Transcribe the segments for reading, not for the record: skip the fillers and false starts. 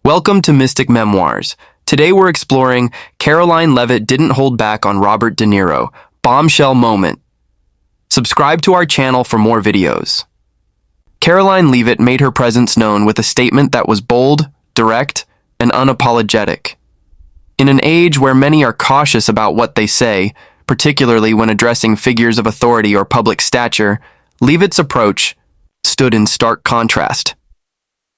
Welcome to Mystic Memoirs. Today we're exploring Karoline Leavitt didn't hold back on Robert De Niro. Bombshell moment. Subscribe to our channel for more videos. Karoline Leavitt made her presence known with a statement that was bold, direct, and unapologetic. In an age where many are cautious about what they say, particularly when addressing figures of authority or public stature, Leavitt's approach stood in stark contrast.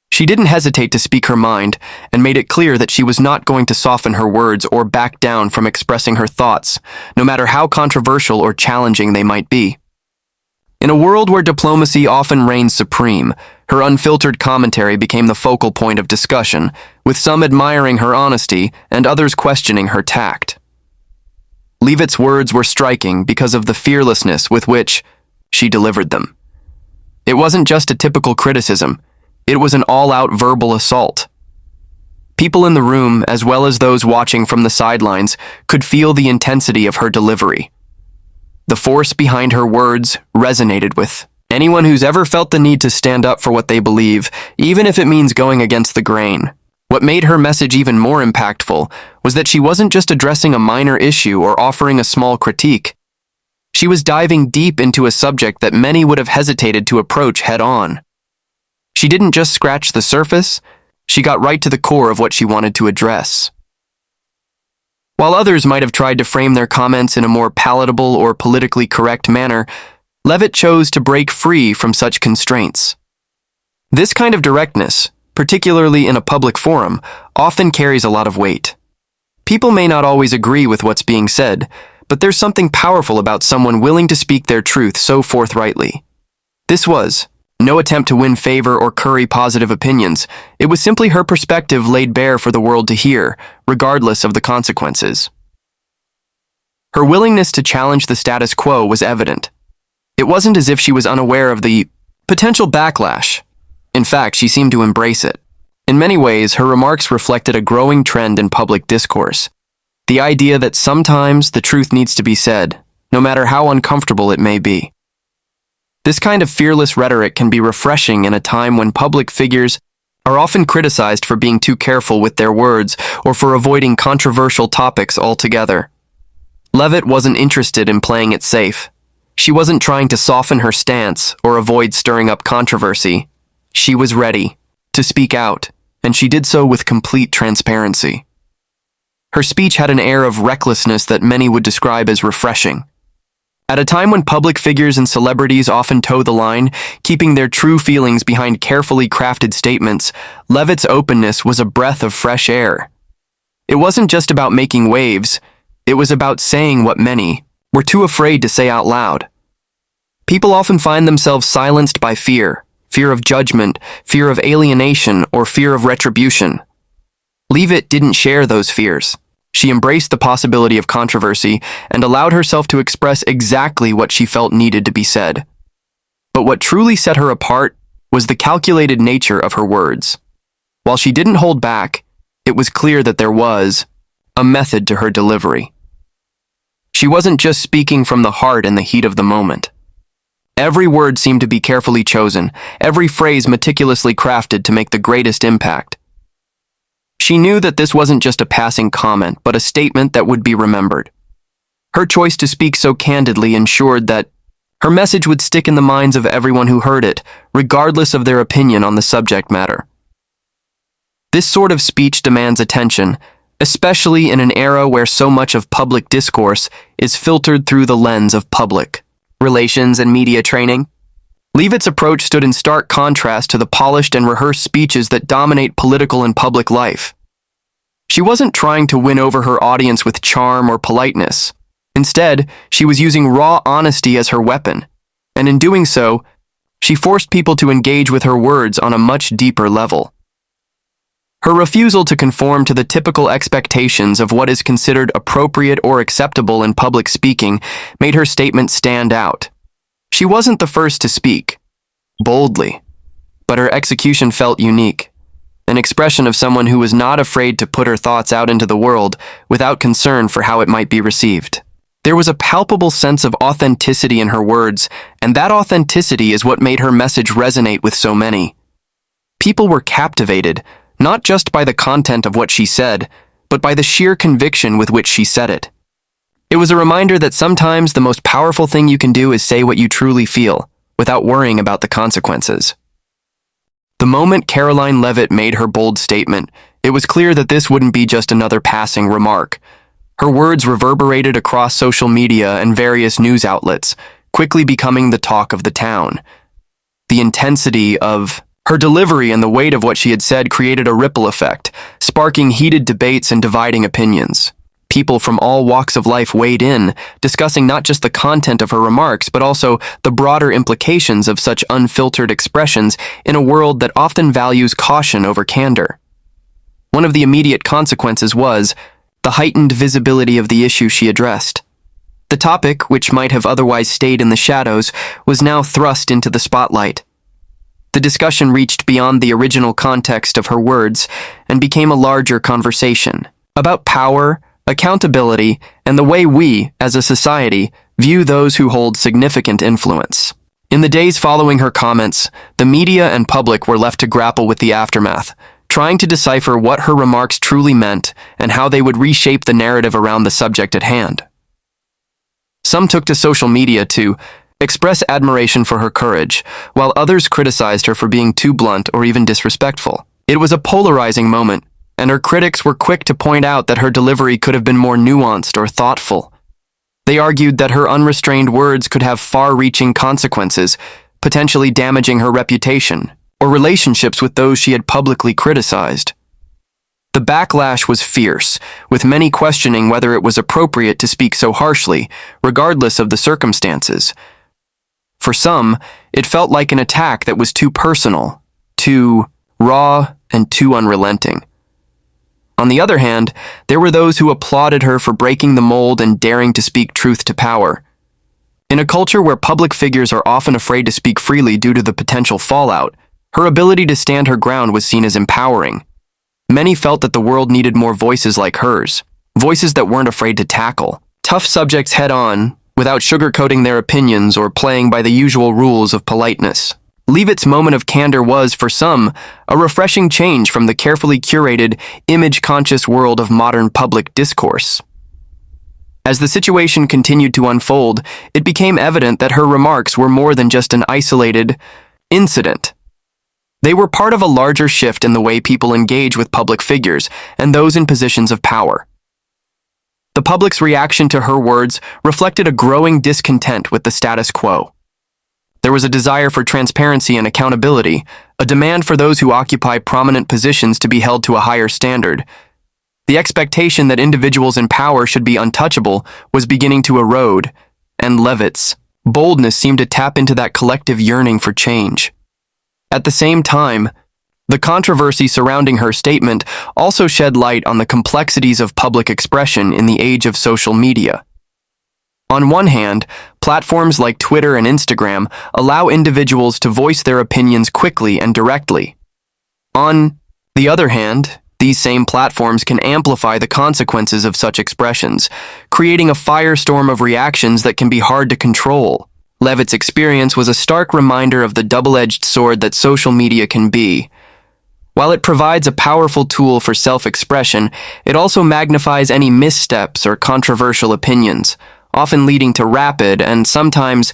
She didn't hesitate to speak her mind and made it clear that she was not going to soften her words or back down from expressing her thoughts, no matter how controversial or challenging they might be. In a world where diplomacy often reigns supreme, her unfiltered commentary became the focal point of discussion, with some admiring her honesty and others questioning her tact. Leavitt's words were striking because of the fearlessness with which she delivered them. It wasn't just a typical criticism. It was an all-out verbal assault. People in the room, as well as those watching from the sidelines, could feel the intensity of her delivery. The force behind her words resonated with anyone who's ever felt the need to stand up for what they believe, even if it means going against the grain. What made her message even more impactful was that she wasn't just addressing a minor issue or offering a small critique. She was diving deep into a subject that many would have hesitated to approach head-on. She didn't just scratch the surface, she got right to the core of what she wanted to address. While others might have tried to frame their comments in a more palatable or politically correct manner, Leavitt chose to break free from such constraints. This kind of directness, particularly in a public forum, often carries a lot of weight. People may not always agree with what's being said, but there's something powerful about someone willing to speak their truth so forthrightly. This was no attempt to win favor or curry positive opinions. It was simply her perspective laid bare for the world to hear, regardless of the consequences. Her willingness to challenge the status quo was evident. It wasn't as if she was unaware of the potential backlash. In fact, she seemed to embrace it. In many ways, her remarks reflected a growing trend in public discourse. The idea that sometimes the truth needs to be said, no matter how uncomfortable it may be. This kind of fearless rhetoric can be refreshing in a time when public figures are often criticized for being too careful with their words or for avoiding controversial topics altogether. Leavitt wasn't interested in playing it safe. She wasn't trying to soften her stance or avoid stirring up controversy. She was ready to speak out, and she did so with complete transparency. Her speech had an air of recklessness that many would describe as refreshing. At a time when public figures and celebrities often toe the line, keeping their true feelings behind carefully crafted statements, Leavitt's openness was a breath of fresh air. It wasn't just about making waves, it was about saying what many were too afraid to say out loud. People often find themselves silenced by fear of judgment, fear of alienation, or fear of retribution. Leavitt didn't share those fears. She embraced the possibility of controversy and allowed herself to express exactly what she felt needed to be said. But what truly set her apart was the calculated nature of her words. While she didn't hold back, it was clear that there was a method to her delivery. She wasn't just speaking from the heart in the heat of the moment. Every word seemed to be carefully chosen, every phrase meticulously crafted to make the greatest impact. She knew that this wasn't just a passing comment, but a statement that would be remembered. Her choice to speak so candidly ensured that her message would stick in the minds of everyone who heard it, regardless of their opinion on the subject matter. This sort of speech demands attention, especially in an era where so much of public discourse is filtered through the lens of public relations and media training. Leavitt's approach stood in stark contrast to the polished and rehearsed speeches that dominate political and public life. She wasn't trying to win over her audience with charm or politeness. Instead, she was using raw honesty as her weapon, and in doing so, she forced people to engage with her words on a much deeper level. Her refusal to conform to the typical expectations of what is considered appropriate or acceptable in public speaking made her statement stand out. She wasn't the first to speak boldly, but her execution felt unique, an expression of someone who was not afraid to put her thoughts out into the world without concern for how it might be received. There was a palpable sense of authenticity in her words, and that authenticity is what made her message resonate with so many. People were captivated, not just by the content of what she said, but by the sheer conviction with which she said it. It was a reminder that sometimes the most powerful thing you can do is say what you truly feel, without worrying about the consequences. The moment Karoline Leavitt made her bold statement, it was clear that this wouldn't be just another passing remark. Her words reverberated across social media and various news outlets, quickly becoming the talk of the town. The intensity of her delivery and the weight of what she had said created a ripple effect, sparking heated debates and dividing opinions. People from all walks of life weighed in, discussing not just the content of her remarks, but also the broader implications of such unfiltered expressions in a world that often values caution over candor. One of the immediate consequences was the heightened visibility of the issue she addressed. The topic, which might have otherwise stayed in the shadows, was now thrust into the spotlight. The discussion reached beyond the original context of her words and became a larger conversation about power, accountability, and the way we, as a society, view those who hold significant influence. In the days following her comments, the media and public were left to grapple with the aftermath, trying to decipher what her remarks truly meant and how they would reshape the narrative around the subject at hand. Some took to social media to express admiration for her courage, while others criticized her for being too blunt or even disrespectful. It was a polarizing moment, and her critics were quick to point out that her delivery could have been more nuanced or thoughtful. They argued that her unrestrained words could have far-reaching consequences, potentially damaging her reputation or relationships with those she had publicly criticized. The backlash was fierce, with many questioning whether it was appropriate to speak so harshly, regardless of the circumstances. For some, it felt like an attack that was too personal, too raw, and too unrelenting. On the other hand, there were those who applauded her for breaking the mold and daring to speak truth to power. In a culture where public figures are often afraid to speak freely due to the potential fallout, her ability to stand her ground was seen as empowering. Many felt that the world needed more voices like hers, voices that weren't afraid to tackle tough subjects head-on, without sugarcoating their opinions or playing by the usual rules of politeness. Leavitt's moment of candor was, for some, a refreshing change from the carefully curated, image-conscious world of modern public discourse. As the situation continued to unfold, it became evident that her remarks were more than just an isolated incident. They were part of a larger shift in the way people engage with public figures and those in positions of power. The public's reaction to her words reflected a growing discontent with the status quo. There was a desire for transparency and accountability, a demand for those who occupy prominent positions to be held to a higher standard. The expectation that individuals in power should be untouchable was beginning to erode, and Leavitt's boldness seemed to tap into that collective yearning for change. At the same time, the controversy surrounding her statement also shed light on the complexities of public expression in the age of social media. On one hand, platforms like Twitter and Instagram allow individuals to voice their opinions quickly and directly. On the other hand, these same platforms can amplify the consequences of such expressions, creating a firestorm of reactions that can be hard to control. Leavitt's experience was a stark reminder of the double-edged sword that social media can be. While it provides a powerful tool for self-expression, it also magnifies any missteps or controversial opinions, often leading to rapid and sometimes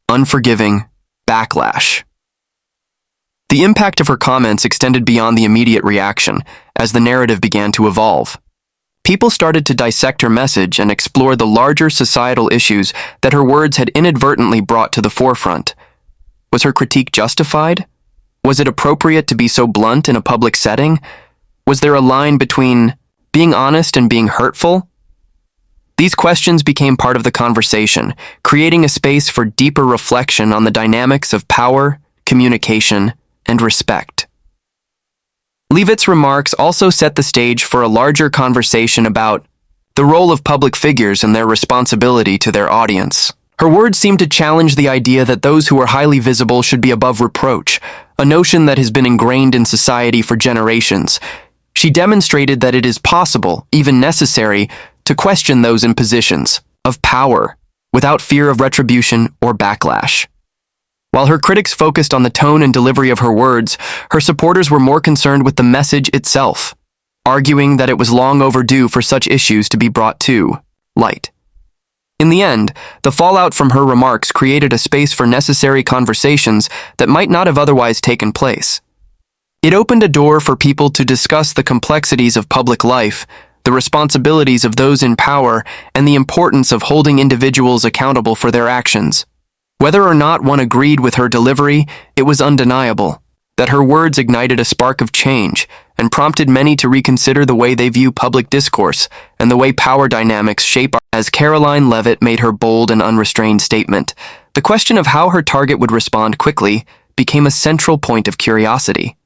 unforgiving backlash. The impact of her comments extended beyond the immediate reaction as the narrative began to evolve. People started to dissect her message and explore the larger societal issues that her words had inadvertently brought to the forefront. Was her critique justified? Was it appropriate to be so blunt in a public setting? Was there a line between being honest and being hurtful? These questions became part of the conversation, creating a space for deeper reflection on the dynamics of power, communication, and respect. Leavitt's remarks also set the stage for a larger conversation about the role of public figures and their responsibility to their audience. Her words seemed to challenge the idea that those who are highly visible should be above reproach, a notion that has been ingrained in society for generations. She demonstrated that it is possible, even necessary, to question those in positions of power without fear of retribution or backlash. While her critics focused on the tone and delivery of her words, her supporters were more concerned with the message itself, arguing that it was long overdue for such issues to be brought to light. In the end, the fallout from her remarks created a space for necessary conversations that might not have otherwise taken place. It opened a door for people to discuss the complexities of public life, the responsibilities of those in power, and the importance of holding individuals accountable for their actions. Whether or not one agreed with her delivery, it was undeniable that her words ignited a spark of change and prompted many to reconsider the way they view public discourse and the way power dynamics shape. As Karoline Leavitt made her bold and unrestrained statement, the question of how her target would respond quickly became a central point of curiosity.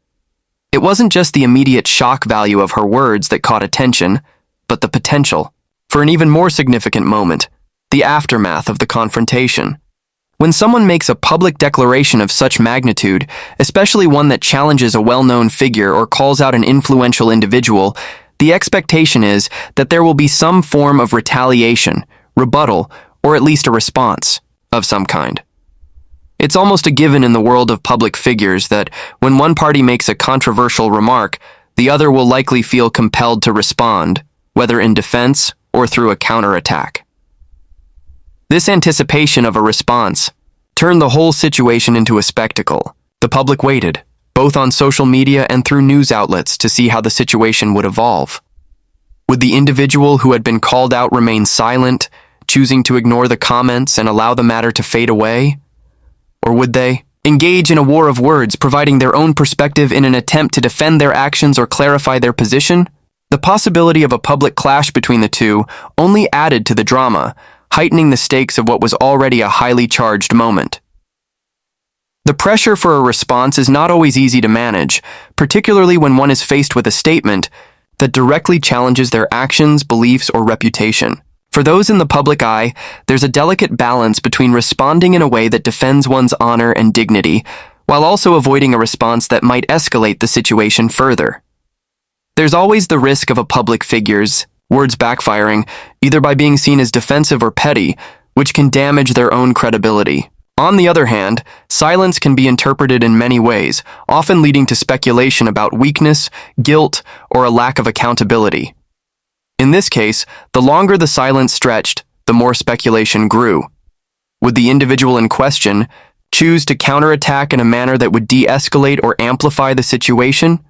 It wasn't just the immediate shock value of her words that caught attention, but the potential for an even more significant moment, the aftermath of the confrontation. When someone makes a public declaration of such magnitude, especially one that challenges a well-known figure or calls out an influential individual, the expectation is that there will be some form of retaliation, rebuttal, or at least a response of some kind. It's almost a given in the world of public figures that when one party makes a controversial remark, the other will likely feel compelled to respond, whether in defense or through a counterattack. This anticipation of a response turned the whole situation into a spectacle. The public waited, both on social media and through news outlets, to see how the situation would evolve. Would the individual who had been called out remain silent, choosing to ignore the comments and allow the matter to fade away? Or would they engage in a war of words, providing their own perspective in an attempt to defend their actions or clarify their position? The possibility of a public clash between the two only added to the drama, heightening the stakes of what was already a highly charged moment. The pressure for a response is not always easy to manage, particularly when one is faced with a statement that directly challenges their actions, beliefs, or reputation. For those in the public eye, there's a delicate balance between responding in a way that defends one's honor and dignity, while also avoiding a response that might escalate the situation further. There's always the risk of a public figure's words backfiring, either by being seen as defensive or petty, which can damage their own credibility. On the other hand, silence can be interpreted in many ways, often leading to speculation about weakness, guilt, or a lack of accountability. In this case, the longer the silence stretched, the more speculation grew. Would the individual in question choose to counterattack in a manner that would de-escalate or amplify the situation?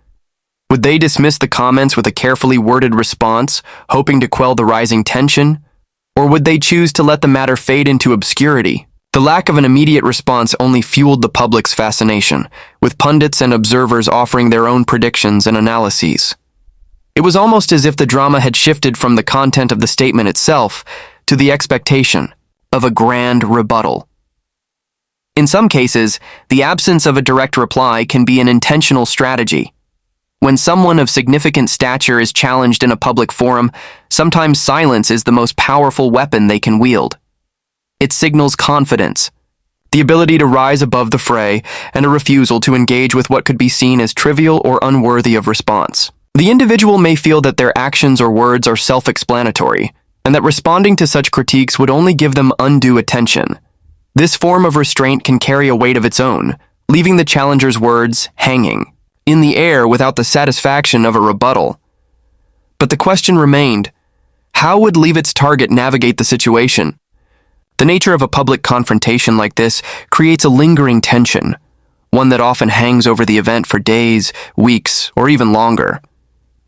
Would they dismiss the comments with a carefully worded response, hoping to quell the rising tension? Or would they choose to let the matter fade into obscurity? The lack of an immediate response only fueled the public's fascination, with pundits and observers offering their own predictions and analyses. It was almost as if the drama had shifted from the content of the statement itself to the expectation of a grand rebuttal. In some cases, the absence of a direct reply can be an intentional strategy. When someone of significant stature is challenged in a public forum, sometimes silence is the most powerful weapon they can wield. It signals confidence, the ability to rise above the fray, and a refusal to engage with what could be seen as trivial or unworthy of response. The individual may feel that their actions or words are self-explanatory, and that responding to such critiques would only give them undue attention. This form of restraint can carry a weight of its own, leaving the challenger's words hanging in the air without the satisfaction of a rebuttal. But the question remained, how would Leavitt's target navigate the situation? The nature of a public confrontation like this creates a lingering tension, one that often hangs over the event for days, weeks, or even longer.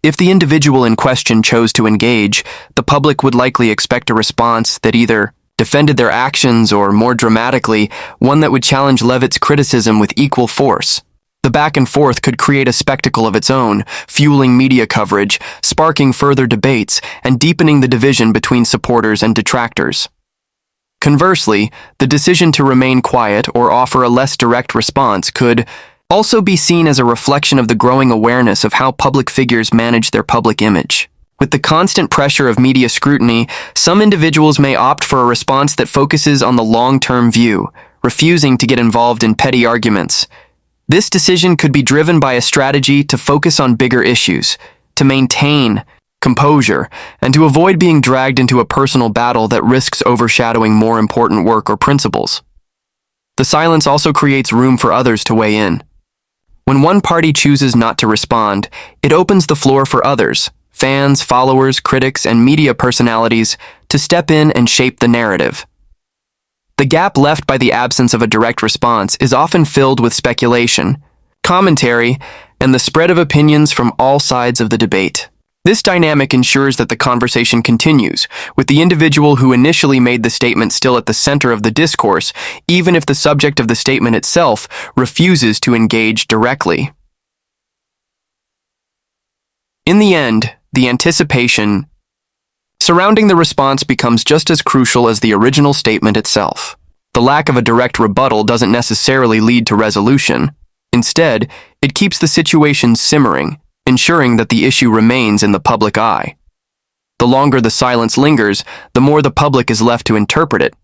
If the individual in question chose to engage, the public would likely expect a response that either defended their actions or, more dramatically, one that would challenge Leavitt's criticism with equal force. The back and forth could create a spectacle of its own, fueling media coverage, sparking further debates, and deepening the division between supporters and detractors. Conversely, the decision to remain quiet or offer a less direct response could also be seen as a reflection of the growing awareness of how public figures manage their public image. With the constant pressure of media scrutiny, some individuals may opt for a response that focuses on the long-term view, refusing to get involved in petty arguments. This decision could be driven by a strategy to focus on bigger issues, to maintain composure, and to avoid being dragged into a personal battle that risks overshadowing more important work or principles. The silence also creates room for others to weigh in. When one party chooses not to respond, it opens the floor for others, fans, followers, critics, and media personalities, to step in and shape the narrative. The gap left by the absence of a direct response is often filled with speculation, commentary, and the spread of opinions from all sides of the debate. This dynamic ensures that the conversation continues, with the individual who initially made the statement still at the center of the discourse, even if the subject of the statement itself refuses to engage directly. In the end, the anticipation surrounding the response becomes just as crucial as the original statement itself. The lack of a direct rebuttal doesn't necessarily lead to resolution. Instead, it keeps the situation simmering, ensuring that the issue remains in the public eye. The longer the silence lingers, the more the public is left to interpret it,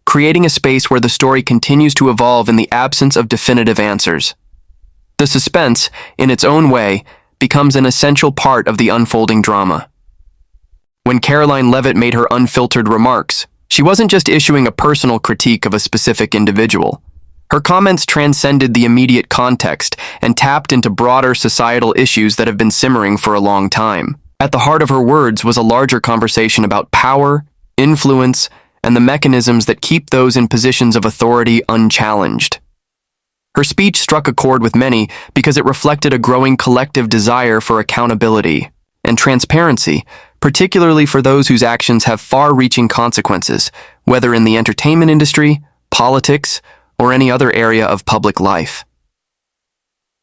creating a space where the story continues to evolve in the absence of definitive answers. The suspense, in its own way, becomes an essential part of the unfolding drama. When Karoline Leavitt made her unfiltered remarks, she wasn't just issuing a personal critique of a specific individual. Her comments transcended the immediate context and tapped into broader societal issues that have been simmering for a long time. At the heart of her words was a larger conversation about power, influence, and the mechanisms that keep those in positions of authority unchallenged. Her speech struck a chord with many because it reflected a growing collective desire for accountability and transparency, particularly for those whose actions have far-reaching consequences, whether in the entertainment industry, politics, or any other area of public life.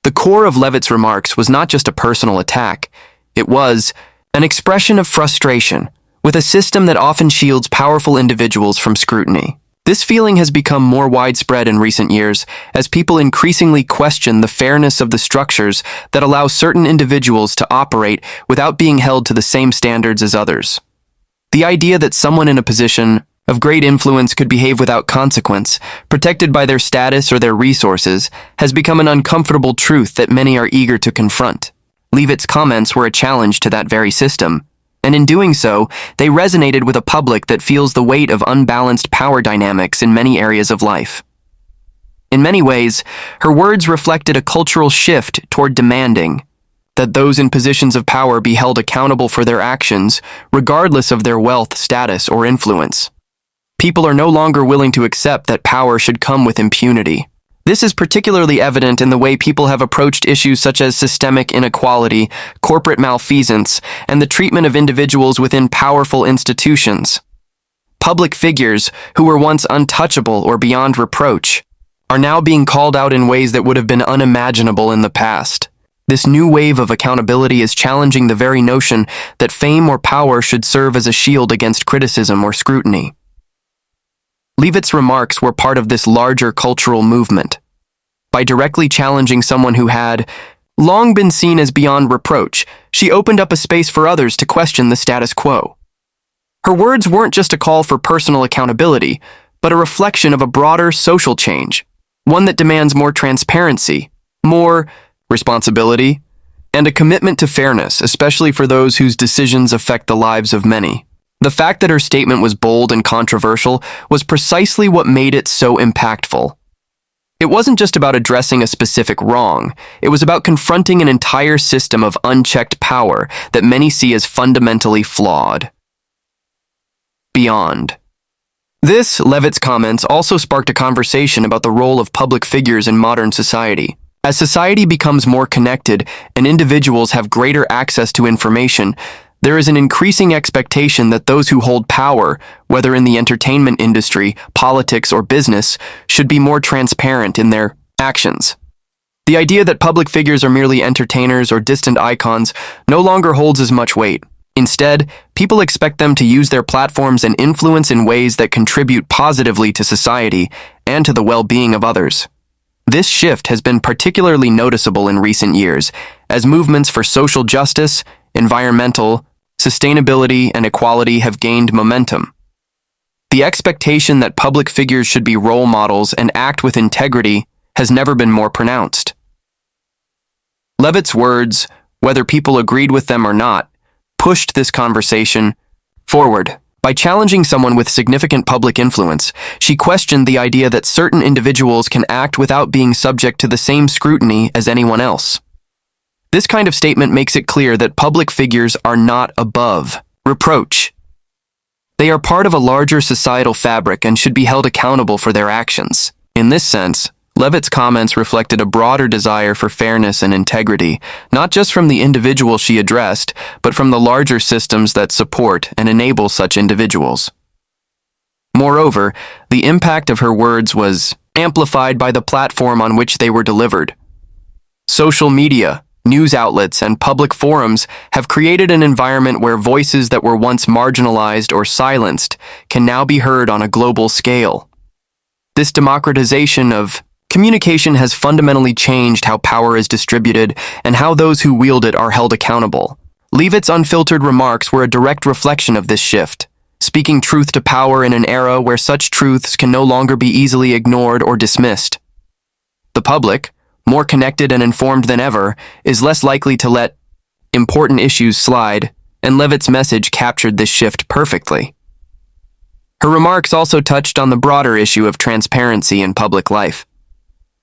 The core of Leavitt's remarks was not just a personal attack, it was an expression of frustration with a system that often shields powerful individuals from scrutiny. This feeling has become more widespread in recent years as people increasingly question the fairness of the structures that allow certain individuals to operate without being held to the same standards as others. The idea that someone in a position of great influence could behave without consequence, protected by their status or their resources, has become an uncomfortable truth that many are eager to confront. Leavitt's comments were a challenge to that very system, and in doing so, they resonated with a public that feels the weight of unbalanced power dynamics in many areas of life. In many ways, her words reflected a cultural shift toward demanding that those in positions of power be held accountable for their actions, regardless of their wealth, status, or influence. People are no longer willing to accept that power should come with impunity. This is particularly evident in the way people have approached issues such as systemic inequality, corporate malfeasance, and the treatment of individuals within powerful institutions. Public figures, who were once untouchable or beyond reproach, are now being called out in ways that would have been unimaginable in the past. This new wave of accountability is challenging the very notion that fame or power should serve as a shield against criticism or scrutiny. Leavitt's remarks were part of this larger cultural movement. By directly challenging someone who had long been seen as beyond reproach, she opened up a space for others to question the status quo. Her words weren't just a call for personal accountability, but a reflection of a broader social change, one that demands more transparency, more responsibility, and a commitment to fairness, especially for those whose decisions affect the lives of many. The fact that her statement was bold and controversial was precisely what made it so impactful. It wasn't just about addressing a specific wrong, it was about confronting an entire system of unchecked power that many see as fundamentally flawed. Beyond this, Leavitt's comments also sparked a conversation about the role of public figures in modern society. As society becomes more connected and individuals have greater access to information, there is an increasing expectation that those who hold power, whether in the entertainment industry, politics, or business, should be more transparent in their actions. The idea that public figures are merely entertainers or distant icons no longer holds as much weight. Instead, people expect them to use their platforms and influence in ways that contribute positively to society and to the well-being of others. This shift has been particularly noticeable in recent years, as movements for social justice, environmental, sustainability, and equality have gained momentum. The expectation that public figures should be role models and act with integrity has never been more pronounced. Leavitt's words, whether people agreed with them or not, pushed this conversation forward, By challenging someone with significant public influence, she questioned the idea that certain individuals can act without being subject to the same scrutiny as anyone else. This kind of statement makes it clear that public figures are not above reproach. They are part of a larger societal fabric and should be held accountable for their actions. In this sense, Leavitt's comments reflected a broader desire for fairness and integrity, not just from the individual she addressed, but from the larger systems that support and enable such individuals. Moreover, the impact of her words was amplified by the platform on which they were delivered. Social media, news outlets, and public forums have created an environment where voices that were once marginalized or silenced can now be heard on a global scale. This democratization of communication has fundamentally changed how power is distributed and how those who wield it are held accountable. Leavitt's unfiltered remarks were a direct reflection of this shift, speaking truth to power in an era where such truths can no longer be easily ignored or dismissed. The public, more connected and informed than ever, is less likely to let important issues slide, and Leavitt's message captured this shift perfectly. Her remarks also touched on the broader issue of transparency in public life.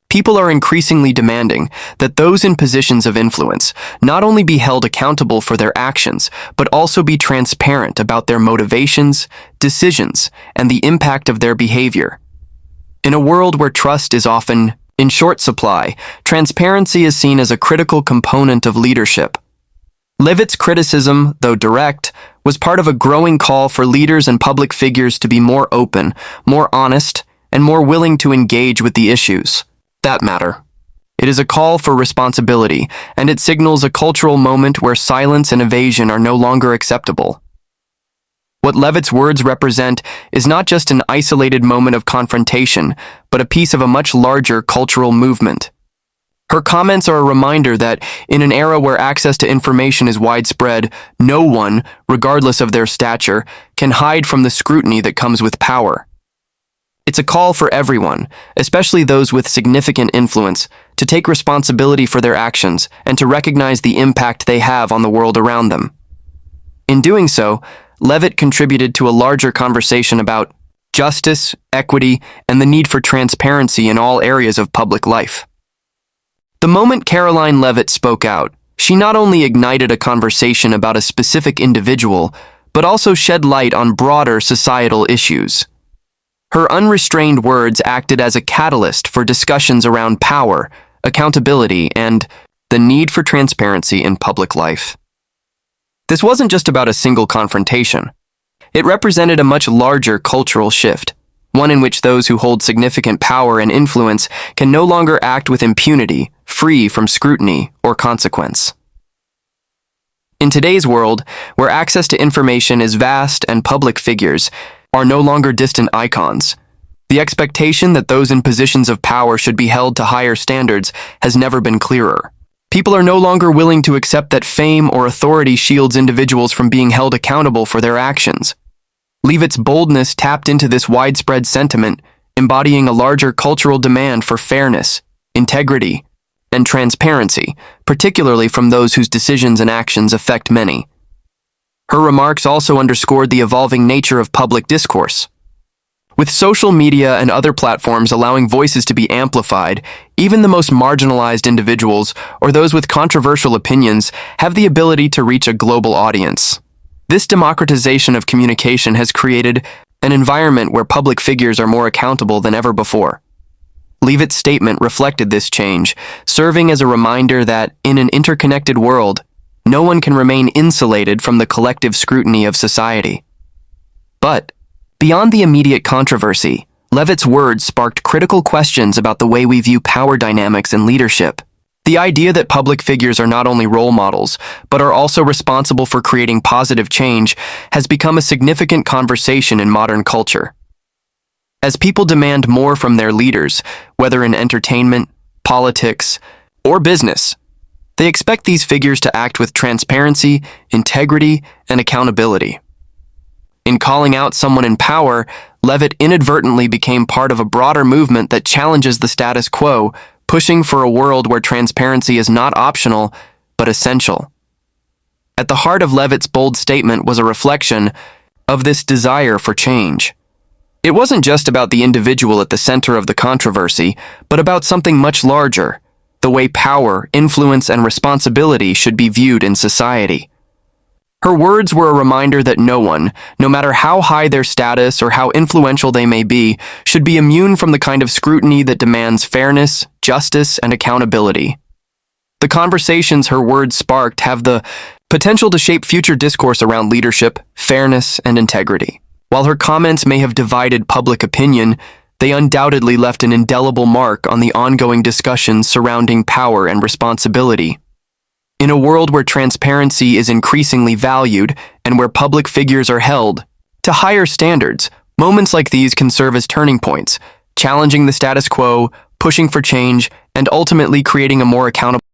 People are increasingly demanding that those in positions of influence not only be held accountable for their actions, but also be transparent about their motivations, decisions, and the impact of their behavior. In a world where trust is often in short supply, transparency is seen as a critical component of leadership. Leavitt's criticism, though direct, was part of a growing call for leaders and public figures to be more open, more honest, and more willing to engage with the issues that matter. It is a call for responsibility, and it signals a cultural moment where silence and evasion are no longer acceptable. What Leavitt's words represent is not just an isolated moment of confrontation, but a piece of a much larger cultural movement. Her comments are a reminder that, in an era where access to information is widespread, no one, regardless of their stature, can hide from the scrutiny that comes with power. It's a call for everyone, especially those with significant influence, to take responsibility for their actions and to recognize the impact they have on the world around them. In doing so, Leavitt contributed to a larger conversation about justice, equity, and the need for transparency in all areas of public life. The moment Karoline Leavitt spoke out, she not only ignited a conversation about a specific individual, but also shed light on broader societal issues. Her unrestrained words acted as a catalyst for discussions around power, accountability, and the need for transparency in public life. This wasn't just about a single confrontation. It represented a much larger cultural shift, one in which those who hold significant power and influence can no longer act with impunity, free from scrutiny or consequence. In today's world, where access to information is vast and public figures are no longer distant icons, the expectation that those in positions of power should be held to higher standards has never been clearer. People are no longer willing to accept that fame or authority shields individuals from being held accountable for their actions. Leavitt's boldness tapped into this widespread sentiment, embodying a larger cultural demand for fairness, integrity, and transparency, particularly from those whose decisions and actions affect many. Her remarks also underscored the evolving nature of public discourse. With social media and other platforms allowing voices to be amplified, even the most marginalized individuals or those with controversial opinions have the ability to reach a global audience. This democratization of communication has created an environment where public figures are more accountable than ever before. Leavitt's statement reflected this change, serving as a reminder that, in an interconnected world, no one can remain insulated from the collective scrutiny of society. But, beyond the immediate controversy, Leavitt's words sparked critical questions about the way we view power dynamics and leadership. The idea that public figures are not only role models, but are also responsible for creating positive change has become a significant conversation in modern culture. As people demand more from their leaders, whether in entertainment, politics, or business, they expect these figures to act with transparency, integrity, and accountability. In calling out someone in power, Leavitt inadvertently became part of a broader movement that challenges the status quo, pushing for a world where transparency is not optional, but essential. At the heart of Leavitt's bold statement was a reflection of this desire for change. It wasn't just about the individual at the center of the controversy, but about something much larger, the way power, influence, and responsibility should be viewed in society. Her words were a reminder that no one, no matter how high their status or how influential they may be, should be immune from the kind of scrutiny that demands fairness, justice, and accountability. The conversations her words sparked have the potential to shape future discourse around leadership, fairness, and integrity. While her comments may have divided public opinion, they undoubtedly left an indelible mark on the ongoing discussions surrounding power and responsibility. In a world where transparency is increasingly valued and where public figures are held to higher standards, moments like these can serve as turning points, challenging the status quo, pushing for change, and ultimately creating a more accountable